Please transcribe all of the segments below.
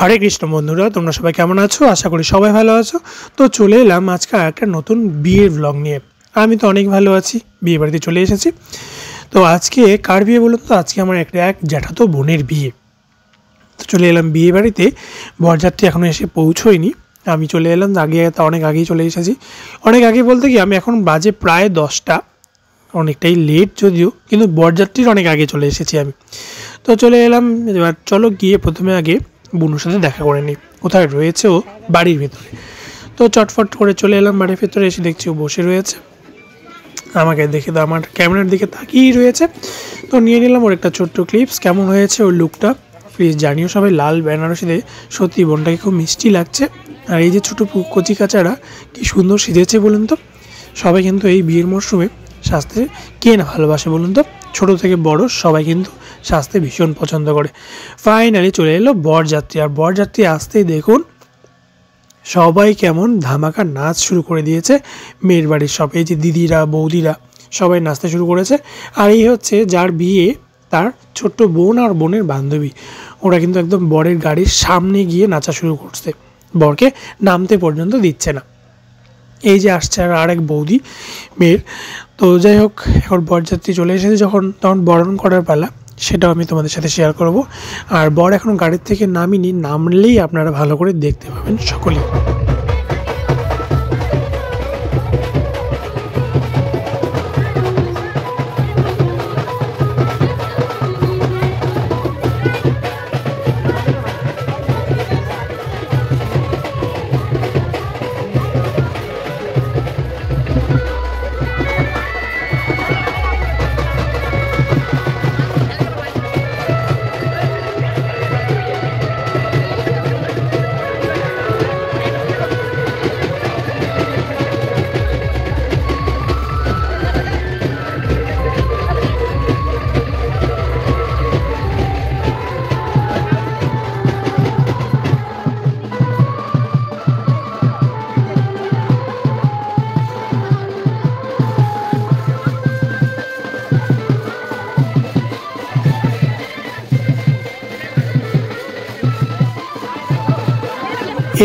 হরে কৃষ্ণ বন্ধুরা, তোমরা সবাই কেমন আছো? আশা করি সবাই ভালো আছো। তো চলে এলাম আজকে একটা নতুন বিয়ের ব্লগ নিয়ে। আমি তো অনেক ভালো আছি, বিয়ে বাড়িতে চলে এসেছি। তো আজকে কার বিয়ে বলুন তো? আজকে আমার এক জ্যাঠাতো বোনের বিয়ে। তো চলে এলাম বিয়ে বাড়িতে, বরযাত্রী এখনও এসে পৌঁছোয়নি। আমি চলে এলাম অনেক আগেই চলে এসেছি। অনেক আগে বলতে কি, আমি এখন বাজে প্রায় 10টা, অনেকটাই লেট যদিও, কিন্তু বরযাত্রীর অনেক আগে চলে এসেছি আমি। তো চলে এলাম। এবার চলো গিয়ে প্রথমে আগে বুনুর সাথে দেখা করে নিই, কোথায় রয়েছে ও বাড়ির ভেতরে। তো চটফট করে চলে এলাম বাড়ির ভেতরে, এসে দেখছি ও বসে রয়েছে। আমাকে দেখে তো আমার ক্যামেরার দিকে তাকিয়েই রয়েছে। তো নিয়ে নিলাম ওর একটা ছোট্ট ক্লিপস। কেমন হয়েছে ওর লুকটা প্লিজ জানিও সবাই। লাল বেনারসিতে সত্যি বোনটাকে খুব মিষ্টি লাগছে। আর এই যে ছোটো কচি কাচারা কী সুন্দর সেজেছে বলুন তো। সবাই কিন্তু এই বিয়ের মরশুমে সাজতে কে না ভালোবাসে বলুন তো। ছোটো থেকে বড় সবাই কিন্তু সাজতে ভীষণ পছন্দ করে। ফাইনালি চলে এলো বরযাত্রী। আর বরযাত্রী আসতেই দেখুন সবাই কেমন ধামাকা নাচ শুরু করে দিয়েছে। মেয়ের বাড়ির সব এই যে দিদিরা বৌদিরা সবাই নাচতে শুরু করেছে। আর এই হচ্ছে যার বিয়ে, তার ছোট্ট বোন আর বোনের বান্ধবী। ওরা কিন্তু একদম বরের গাড়ির সামনে গিয়ে নাচা শুরু করছে, বরকে নামতে পর্যন্ত দিচ্ছে না। এই যে আসছে আর এক বৌদি মেয়ের। তো যাই হোক, এখন বরযাত্রী চলে এসেছে তখন বরণ করার পালা, সেটাও আমি তোমাদের সাথে শেয়ার করব। আর বর এখন গাড়ির থেকে নামিনি, নামলেই আপনারা ভালো করে দেখতে পাবেন সকলেই।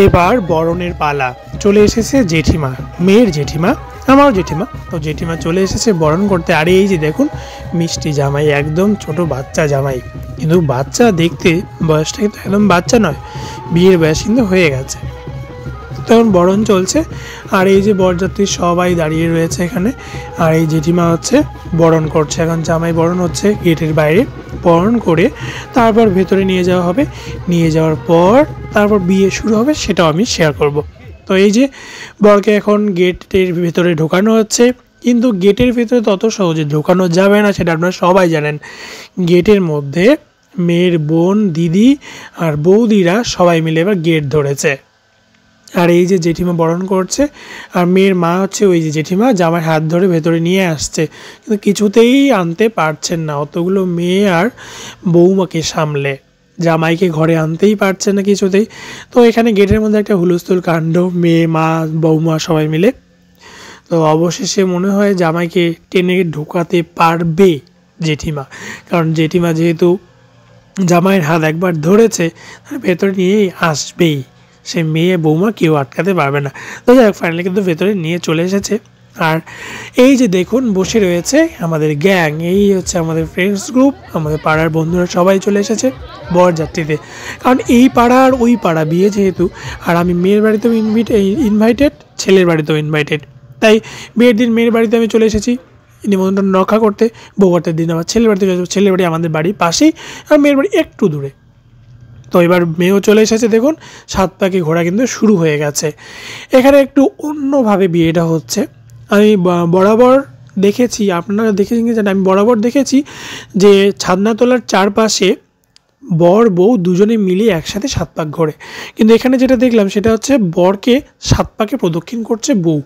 এবার বরণের পালা, চলে এসেছে জেঠিমা, মেয়ের জেঠিমা, আমারও জেঠিমা। তো জেঠিমা চলে এসেছে বরণ করতে। আর এই যে দেখুন মিষ্টি জামাই, একদম ছোট বাচ্চা জামাই, কিন্তু বাচ্চা দেখতে, বয়সটা কিন্তু একদম বাচ্চা নয়, বিয়ের বয়স কিন্তু হয়ে গেছে। তখন বরণ চলছে। আর এই যে বরযাত্রী সবাই দাঁড়িয়ে রয়েছে এখানে। আর এই জেঠিমা হচ্ছে বরণ করছে। এখন জামাই বরণ হচ্ছে গেটের বাইরে, বরণ করে তারপর ভেতরে নিয়ে যাওয়া হবে। নিয়ে যাওয়ার পর তারপর বিয়ে শুরু হবে, সেটাও আমি শেয়ার করব। তো এই যে বরকে এখন গেটের ভেতরে ঢোকানো হচ্ছে, কিন্তু গেটের ভেতরে তত সহজে ঢোকানো যাবে না, সেটা আপনারা সবাই জানেন। গেটের মধ্যে মেয়ের বোন, দিদি আর বৌদিরা সবাই মিলে এবার গেট ধরেছে। আর এই যে জেঠিমা বরণ করছে, আর মেয়ের মা হচ্ছে ওই যে জেঠিমা জামাই হাত ধরে ভেতরে নিয়ে আসছে, কিন্তু কিছুতেই আনতে পারছেন না। অতগুলো মেয়ে আর বৌমাকে সামলে জামাইকে ঘরে আনতেই পারছে না কিছুতেই। তো এখানে গেটের মধ্যে একটা হুলস্থুল কাণ্ড, মেয়ে, মা, বৌমা সবাই মিলে। তো অবশেষে মনে হয় জামাইকে টেনে ঢোকাতে পারবে জেঠিমা, কারণ জেঠিমা যেহেতু জামাইয়ের হাত একবার ধরেছে, ভেতরে নিয়েই আসবেই। সে মেয়ে বৌমা কেউ আটকাতে পারবে না। তো যাই হোক, ফাইনালি কিন্তু ভেতরে নিয়ে চলে এসেছে। আর এই যে দেখুন বসে রয়েছে আমাদের গ্যাং, এই হচ্ছে আমাদের ফ্রেন্ডস গ্রুপ, আমাদের পাড়ার বন্ধুরা সবাই চলে এসেছে বরযাত্রীতে। কারণ এই পাড়া আর ওই পাড়া বিয়ে যেহেতু, আর আমি মেয়ের বাড়িতেও ইনভাইটেড, ছেলের বাড়িতেও ইনভাইটেড, তাই বিয়ের দিন মেয়ের বাড়িতে আমি চলে এসেছি নিমন্ত্রণ রক্ষা করতে। বৌভাতের দিন আবার ছেলের বাড়িতে, ছেলের বাড়ি আমাদের বাড়ির পাশেই, আর মেয়ের বাড়ি একটু দূরে। তো এবার মেয়েও চলে এসেছে, দেখুন 7 পাখি ঘোরা কিন্তু শুরু হয়ে গেছে। এখানে একটু অন্যভাবে বিয়েটা হচ্ছে। আমি বরাবর দেখেছি, আপনারা দেখেছেন কি জানেন, আমি বরাবর দেখেছি যে ছাদনাতলার চারপাশে বর বউ দুজনে মিলে একসাথে 7 পাক ঘোরে, কিন্তু এখানে যেটা দেখলাম সেটা হচ্ছে বরকে 7 পাকে প্রদক্ষিণ করছে বউ।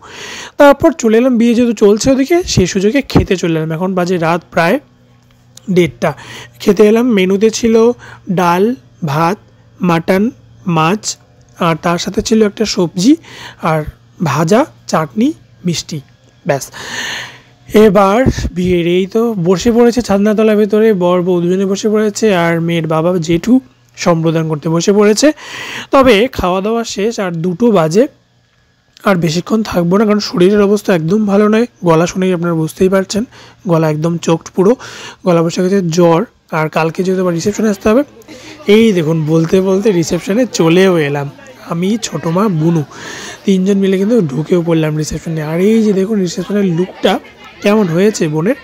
তারপর চলে এলাম, বিয়ে যেহেতু চলছে ওদিকে, সেই সুযোগে খেতে চলে এলাম। এখন বাজে রাত প্রায় 1:30। খেতে এলাম। মেনুতে ছিল ডাল, ভাত, মাটন, মাছ, আর তার সাথে ছিল একটা সবজি আর ভাজা, চাটনি, মিষ্টি, ব্যাস। এবার বিয়ের এই তো বসে পড়েছে ছাদনাতলার ভেতরে, বর বউ দুজনে বসে পড়েছে। আর মেয়ের বাবা জেঠু সম্প্রদান করতে বসে পড়েছে। তবে খাওয়া দাওয়া শেষ, আর 2টো বাজে, আর বেশিক্ষণ থাকবো না, কারণ শরীরের অবস্থা একদম ভালো নয়। গলা শুনেই আপনারা বুঝতেই পারছেন, গলা একদম চোখড, পুরো গলা বসে গেছে, জ্বর। আর কালকে যেহেতু আবার রিসেপশনে আসতে হবে, এই দেখুন বলতে বলতে রিসেপশনে চলেও এলাম। আমি, ছোটো মা, বুনু 3জন মিলে কিন্তু ঢুকেও পড়লাম রিসেপশনে। আর এই যে দেখুন রিসেপশনের লুকটা কেমন হয়েছে বোনের,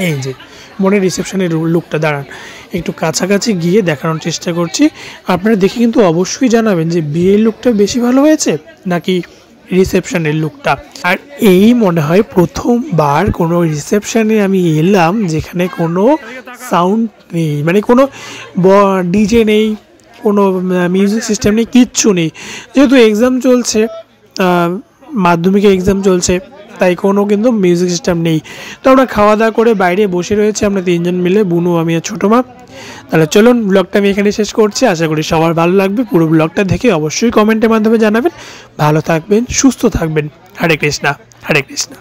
এই যে বোনের রিসেপশনের লুকটা, দাঁড়ান একটু কাছাকাছি গিয়ে দেখানোর চেষ্টা করছি। আপনারা দেখে কিন্তু অবশ্যই জানাবেন যে বিয়ের লুকটা বেশি ভালো হয়েছে নাকি রিসেপশনের লুকটা। আর এই মনে হয় প্রথমবার কোনো রিসেপশনে আমি এলাম যেখানে কোনো সাউন্ড নেই, মানে কোনো ডিজে নেই, কোনো মিউজিক সিস্টেম নেই, কিচ্ছু নেই। যেহেতু এক্সাম চলছে, মাধ্যমিকের এক্সাম চলছে, তাই কোনো কিন্তু মিউজিক সিস্টেম নেই। তো আমরা খাওয়া দাওয়া করে বাইরে বসে রয়েছি আমরা 3জন মিলে, বুনু, আমি আর ছোটো মা। তাহলে চলুন ব্লগটা আমি এখানে শেষ করছি। আশা করি সবার ভালো লাগবে। পুরো ব্লগটা দেখে অবশ্যই কমেন্টের মাধ্যমে জানাবেন। ভালো থাকবেন, সুস্থ থাকবেন। হরে কৃষ্ণা, হরে কৃষ্ণা।